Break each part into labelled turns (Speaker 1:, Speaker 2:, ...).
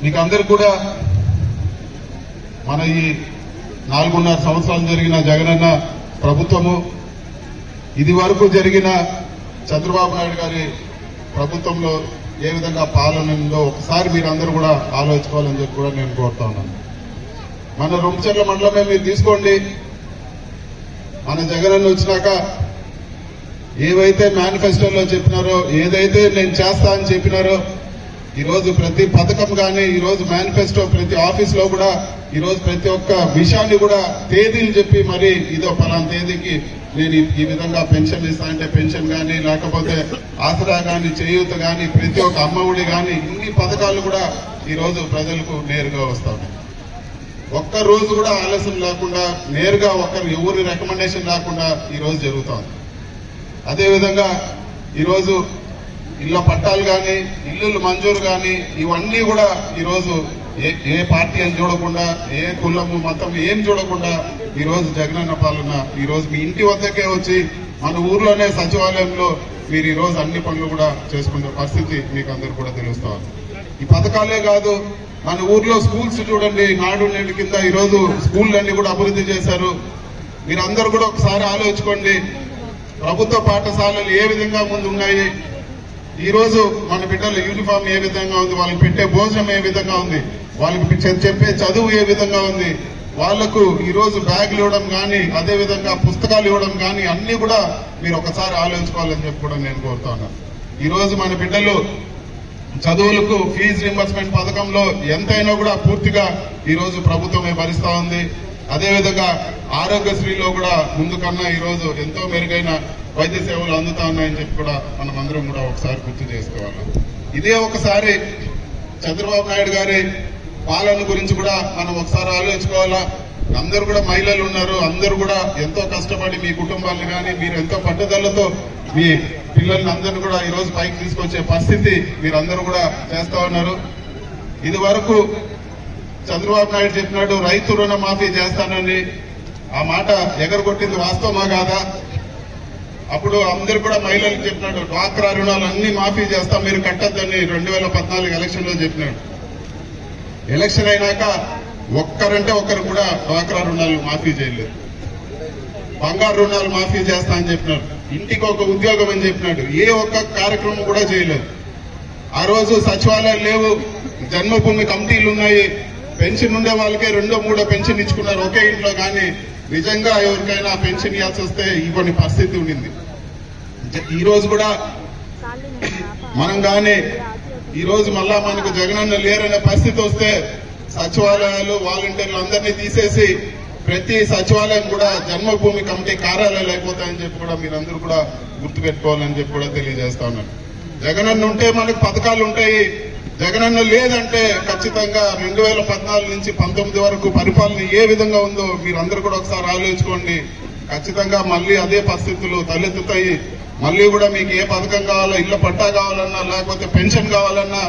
Speaker 1: మీకు అందరికి కూడా మన ఈ 4.5 సంవత్సరాలు జరిగిన జగనన్న ప్రభుత్వము, ఇది వరకు జరిగిన చంద్రబాబు నాయుడు గారి ప్రభుత్వంలో ఏ విధంగా పాలన ఉందో ఒకసారి మీరందరూ కూడా ఆలోచించుకోవాలని చెప్పి కూడా నేను కోరుతా ఉన్నాను. మన రొంపిచెర్ల మండలమే మీరు తీసుకోండి. మన జగనన్న వచ్చినాక ఏవైతే మేనిఫెస్టోలో చెప్పినారో, ఏదైతే నేను చేస్తా అని చెప్పినారో, ఈరోజు ప్రతి పథకం కానీ, ఈరోజు మేనిఫెస్టో ప్రతి ఆఫీస్లో కూడా ఈరోజు ప్రతి ఒక్క విషయాన్ని కూడా తేదీలు చెప్పి మరి ఇదో పలానా తేదీకి నేను ఈ విధంగా పెన్షన్ ఇస్తా అంటే పెన్షన్ కానీ, లేకపోతే ఆసరా కానీ, చేయూత కానీ, ప్రతి ఒక్క అమ్మఒడి కానీ, ఇన్ని పథకాలు కూడా ఈరోజు ప్రజలకు నేరుగా వస్తాయి. ఒక్క రోజు కూడా ఆలస్యం లేకుండా నేరుగా ఎవరి రికమెండేషన్ లేకుండా ఈరోజు జరుగుతోంది. అదేవిధంగా ఈరోజు ఇళ్ల పట్టాలు కానీ, ఇల్లులు మంజూరు కానీ, ఇవన్నీ కూడా ఈరోజు ఏ పార్టీ అని చూడకుండా, ఏ కులము మతం ఏం చూడకుండా ఈరోజు జగనన్న పాలన ఈరోజు మీ ఇంటి వద్దకే వచ్చి మన ఊర్లోనే సచివాలయంలో మీరు ఈరోజు అన్ని పనులు కూడా చేసుకునే పరిస్థితి మీకు అందరూ కూడా తెలుస్తారు. ఈ పథకాలే కాదు, మన ఊర్లో స్కూల్స్ చూడండి, నాడు నేడు కింద ఈరోజు స్కూళ్ళన్నీ కూడా అభివృద్ధి చేశారు. మీరందరూ కూడా ఒకసారి ఆలోచించుకోండి, ప్రభుత్వ పాఠశాలలు ఏ విధంగా ముందు ఉన్నాయి, ఈరోజు మన బిడ్డల యూనిఫామ్ ఏ విధంగా ఉంది, వాళ్ళకి పెట్టే భోజనం ఏ విధంగా ఉంది, వాళ్ళకి చెప్పే చదువు ఏ విధంగా ఉంది, వాళ్లకు ఈరోజు బ్యాగులు ఇవ్వడం కానీ, అదేవిధంగా పుస్తకాలు ఇవ్వడం కానీ అన్ని కూడా మీరు ఒకసారి ఆలోచించుకోవాలని చెప్పి కూడా నేను కోరుతాను. ఈరోజు మన బిడ్డలు చదువులకు ఫీజు రింబర్స్మెంట్ పథకంలో ఎంతైనా కూడా పూర్తిగా ఈరోజు ప్రభుత్వమే భరిస్తా ఉంది. అదేవిధంగా ఆరోగ్యశ్రీలో కూడా ముందు కన్నా ఈరోజు ఎంతో మెరుగైన వైద్య సేవలు అందుతా ఉన్నాయని చెప్పి కూడా మనం అందరం కూడా ఒకసారి గుర్తు చేసుకోవాలి. ఇదే ఒకసారి చంద్రబాబు నాయుడు గారి పాలన గురించి కూడా మనం ఒకసారి ఆలోచించుకోవాలా. అందరూ కూడా మహిళలు ఉన్నారు, అందరూ కూడా ఎంతో కష్టపడి మీ కుటుంబాలను కానీ, మీరు ఎంతో పట్టుదలతో మీ పిల్లల్ని అందరినీ కూడా ఈరోజు పైకి తీసుకొచ్చే పరిస్థితి మీరందరూ కూడా చేస్తా ఉన్నారు. ఇది వరకు చంద్రబాబు నాయుడు చెప్పినాడు రైతు రుణ మాఫీ చేస్తానని, ఆ మాట ఎగరగొట్టింది వాస్తవమా కాదా? అప్పుడు అందరు కూడా మహిళలకు చెప్పినాడు డ్వాక్రా రుణాలు అన్ని మాఫీ చేస్తాం, మీరు కట్టద్దని 2014 ఎలక్షన్ లో చెప్పినాడు. ఎలక్షన్ అయినాక ఒక్కరంటే ఒక్కరు కూడా డ్వాక్రా రుణాలు మాఫీ చేయలేదు. బంగారు రుణాలు మాఫీ చేస్తా అని చెప్పినాడు, ఇంటికి ఒక ఉద్యోగం అని చెప్పినాడు, ఏ ఒక్క కార్యక్రమం కూడా చేయలేదు. ఆ రోజు సచివాలయాలు లేవు, జన్మభూమి కమిటీలు ఉన్నాయి, పెన్షన్ ఉండే వాళ్ళకే 2-3 పెన్షన్ ఇచ్చుకున్నారు ఒకే ఇంట్లో. కానీ నిజంగా ఎవరికైనా పెన్షన్ ఇవ్వాల్సి వస్తే ఇవ్వని పరిస్థితి ఉండింది. ఈ రోజు కూడా మనం కానీ ఈరోజు మళ్ళా మనకు జగనన్న లేరనే పరిస్థితి వస్తే సచివాలయాలు వాలంటీర్లు అందరినీ తీసేసి ప్రతి సచివాలయం కూడా జన్మభూమి కమిటీ కార్యాలయాలు అయిపోతాయని చెప్పి కూడా మీరందరూ కూడా గుర్తుపెట్టుకోవాలని చెప్పి కూడా తెలియజేస్తా ఉన్నాను. జగనన్న ఉంటే మనకు పథకాలు ఉంటాయి, జగనన్న లేదంటే ఖచ్చితంగా 2014 నుంచి 19 వరకు పరిపాలన ఏ విధంగా ఉందో మీరందరూ కూడా ఒకసారి ఆలోచించుకోండి. ఖచ్చితంగా మళ్ళీ అదే పరిస్థితులు తలెత్తుతాయి. మళ్ళీ కూడా మీకు ఏ పథకం కావాలో, ఇళ్ల పట్టా కావాలన్నా, లేకపోతే పెన్షన్ కావాలన్నా,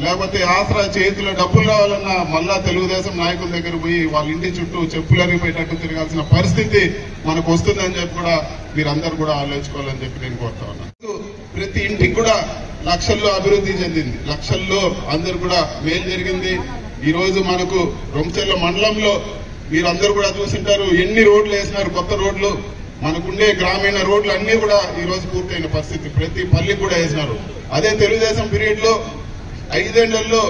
Speaker 1: లేకపోతే ఆసరా చేతిలో డబ్బులు కావాలన్నా మళ్ళా తెలుగుదేశం నాయకుల దగ్గర పోయి వాళ్ళ ఇంటి చుట్టూ చెప్పులరిగిపోయేటట్టు తిరగాల్సిన పరిస్థితి మనకు వస్తుందని చెప్పి కూడా మీరందరూ కూడా ఆలోచించుకోవాలని చెప్పి నేను కోరుతా ఉన్నాను. ప్రతి ఇంటికి కూడా లక్షల్లో అభివృద్ధి చెందింది, లక్షల్లో అందరు కూడా మేలు జరిగింది. ఈ రోజు మనకు రొంపిచెర్ల మండలంలో మీరందరూ కూడా చూసింటారు ఎన్ని రోడ్లు వేసినారు, కొత్త రోడ్లు. మనకుండే గ్రామీణ రోడ్లు అన్ని కూడా ఈ రోజు పూర్తయిన పరిస్థితి, ప్రతి పల్లికి కూడా వేసినారు. అదే తెలుగుదేశం పీరియడ్ లో 5 ఏళ్లలో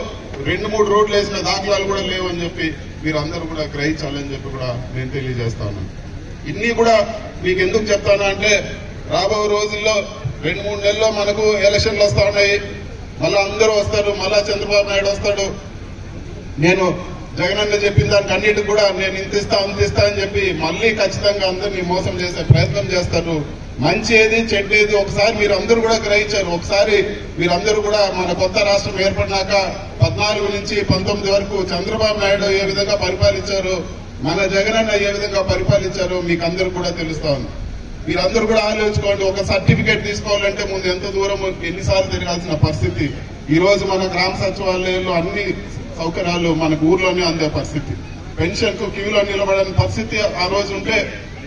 Speaker 1: 2-3 రోడ్లు వేసిన దాఖలాలు కూడా లేవని చెప్పి మీరందరూ కూడా గ్రహించాలని చెప్పి కూడా నేను తెలియజేస్తాను. ఇన్ని కూడా మీకు ఎందుకు చెప్తాను అంటే రాబో రోజుల్లో 2-3 నెలల్లో మనకు ఎలక్షన్లు వస్తా ఉన్నాయి, మళ్ళా అందరూ వస్తారు, మళ్ళా చంద్రబాబు నాయుడు వస్తాడు. నేను జగనన్న చెప్పిన దానికి అన్నిటికి కూడా నేను ఇంతిస్తా అంతిస్తా అని చెప్పి మళ్ళీ ఖచ్చితంగా అందరినీ మోసం చేసే ప్రయత్నం చేస్తారు. మంచి ఏది చెడ్డ ఏది ఒకసారి మీరు అందరూ కూడా గ్రహించారు. ఒకసారి మీరందరూ కూడా మన కొత్త రాష్ట్రం ఏర్పడినాక 14 నుంచి 19 వరకు చంద్రబాబు నాయుడు ఏ విధంగా పరిపాలించారు, మన జగనన్న ఏ విధంగా పరిపాలించారో మీకు అందరూ కూడా తెలుస్తా ఉంది. మీరందరూ కూడా ఆలోచించుకోండి, ఒక సర్టిఫికేట్ తీసుకోవాలంటే ముందు ఎంత దూరం ఎన్నిసార్లు తిరగాల్సిన పరిస్థితి. ఈ రోజు మన గ్రామ సచివాలయంలో అన్ని సౌకర్యాలు మనకు ఊర్లోనే అందే పరిస్థితి. పెన్షన్ కు క్యూలో నిలబడని పరిస్థితి ఆ రోజు ఉంటే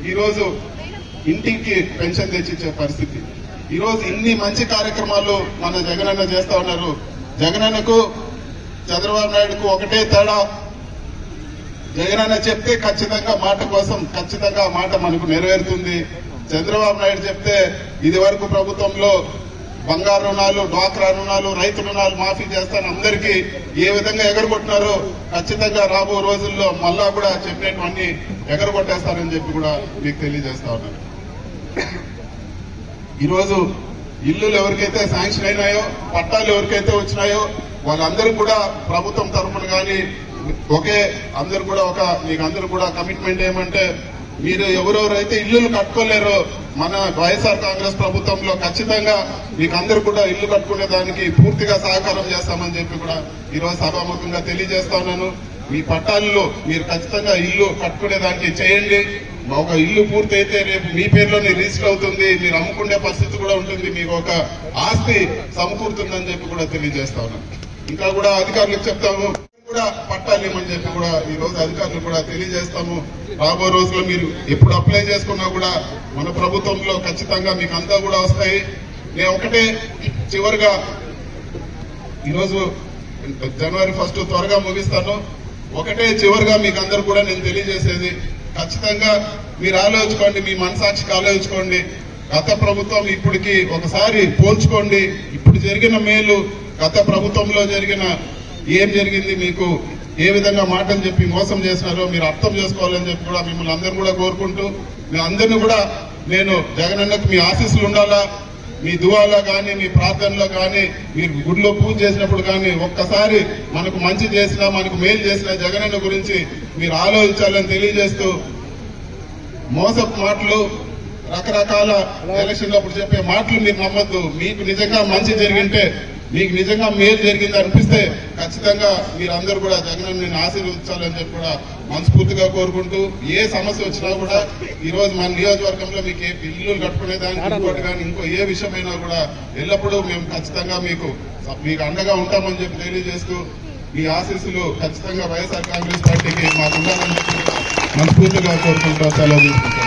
Speaker 1: ఈ రోజు ఇంటికి పెన్షన్ తెచ్చిచ్చే పరిస్థితి. ఈ రోజు ఇన్ని మంచి కార్యక్రమాలు మన జగనన్న చేస్తా ఉన్నారు. జగనన్నకు చంద్రబాబు నాయుడుకు ఒకటే తేడా, జగనన్న చెప్తే ఖచ్చితంగా మాట కోసం ఖచ్చితంగా మాట మనకు నెరవేరుతుంది. చంద్రబాబు నాయుడు చెప్తే ఇది వరకు ప్రభుత్వంలో బంగారు రుణాలు, డ్వాక్రా రుణాలు, రైతు రుణాలు మాఫీ చేస్తాను అందరికీ ఏ విధంగా ఎగరగొట్టినారో ఖచ్చితంగా రాబో రోజుల్లో మళ్ళా కూడా చెప్పినటువంటి ఎగరగొట్టేస్తారని చెప్పి కూడా మీకు తెలియజేస్తా ఉన్నాను. ఈరోజు ఇల్లులు ఎవరికైతే శాంక్షన్ అయినాయో, పట్టాలు ఎవరికైతే వచ్చినాయో వాళ్ళందరూ కూడా ప్రభుత్వం తరఫున కానీ ఒకే అందరూ కూడా మీకు అందరూ కూడా కమిట్మెంట్ ఏమంటే, మీరు ఎవరెవరైతే ఇల్లులు కట్టుకోలేరో మన వైఎస్ఆర్ కాంగ్రెస్ ప్రభుత్వంలో ఖచ్చితంగా మీకు అందరూ కూడా ఇల్లు కట్టుకునే దానికి పూర్తిగా సహకారం చేస్తామని చెప్పి కూడా ఈరోజు సభాముఖంగా తెలియజేస్తా ఉన్నాను. మీ పట్టాల్లో మీరు ఖచ్చితంగా ఇల్లు కట్టుకునే దానికి చేయండి. ఒక ఇల్లు పూర్తయితే రేపు మీ పేరులోనే రిజిస్టర్ అవుతుంది, మీరు అమ్ముకునే పరిస్థితి కూడా ఉంటుంది, మీకు ఒక ఆస్తి సమకూరుతుందని చెప్పి కూడా తెలియజేస్తా ఉన్నాను. ఇంకా కూడా అధికారులకు చెప్తాము కూడా పట్టాలు ఇవ్వమని చెప్పి కూడా ఈ రోజు అధికారులు కూడా తెలియజేస్తాము. రాబో రోజుల్లో మీరు ఎప్పుడు అప్లై చేసుకున్నా కూడా మన ప్రభుత్వంలో ఖచ్చితంగా మీకు అంతా కూడా వస్తాయి. నేను ఒకటే చివరిగా ఈరోజు జనవరి 1 త్వరగా ముగిస్తాను. ఒకటే చివరిగా మీకు అందరు కూడా నేను తెలియజేసేది, ఖచ్చితంగా మీరు ఆలోచించుకోండి, మీ మనసాక్షికి ఆలోచించుకోండి. గత ప్రభుత్వం ఇప్పటికి ఒకసారి పోల్చుకోండి. ఇప్పుడు జరిగిన మేలు గత ప్రభుత్వంలో ఏం జరిగింది, మీకు ఏ విధంగా మాటలు చెప్పి మోసం చేసినారో మీరు అర్థం చేసుకోవాలని చెప్పి కూడా మిమ్మల్ని అందరూ కూడా కోరుకుంటూ, మీ అందరినీ కూడా నేను జగనన్నకు మీ ఆశీస్సులు ఉండాలా, మీ దువాలో కానీ మీ ప్రార్థనలో కానీ మీరు గుడిలో పూజ చేసినప్పుడు కానీ ఒక్కసారి మనకు మంచి చేసినా మనకు మేలు చేసిన జగనన్న గురించి మీరు ఆలోచించాలని తెలియజేస్తూ, మోసపు మాటలు రకరకాల ఎలక్షన్లు అప్పుడు చెప్పే మాటలు మీరు నమ్మద్దు. మీకు నిజంగా మంచి జరిగింటే, మీకు నిజంగా మేలు జరిగింది అనిపిస్తే ఖచ్చితంగా మీరందరూ కూడా జగనన్నని ఆశీర్వదించాలని చెప్పి కూడా మనస్ఫూర్తిగా కోరుకుంటూ, ఏ సమస్య వచ్చినా కూడా ఈ రోజు మన నియోజకవర్గంలో మీకు ఏ ఇల్లు కట్టుకునేదానికి ఇంకోటి కానీ ఇంకో ఏ విషయమైనా కూడా ఎల్లప్పుడూ మేము ఖచ్చితంగా మీకు అండగా ఉంటామని చెప్పి తెలియజేస్తూ, మీ ఆశీస్సులు ఖచ్చితంగా వైఎస్ఆర్ కాంగ్రెస్ పార్టీకి మాకు ఉండాలని చెప్పి మనస్ఫూర్తిగా కోరుకుంటూ సెలవు తీసుకుంటాం.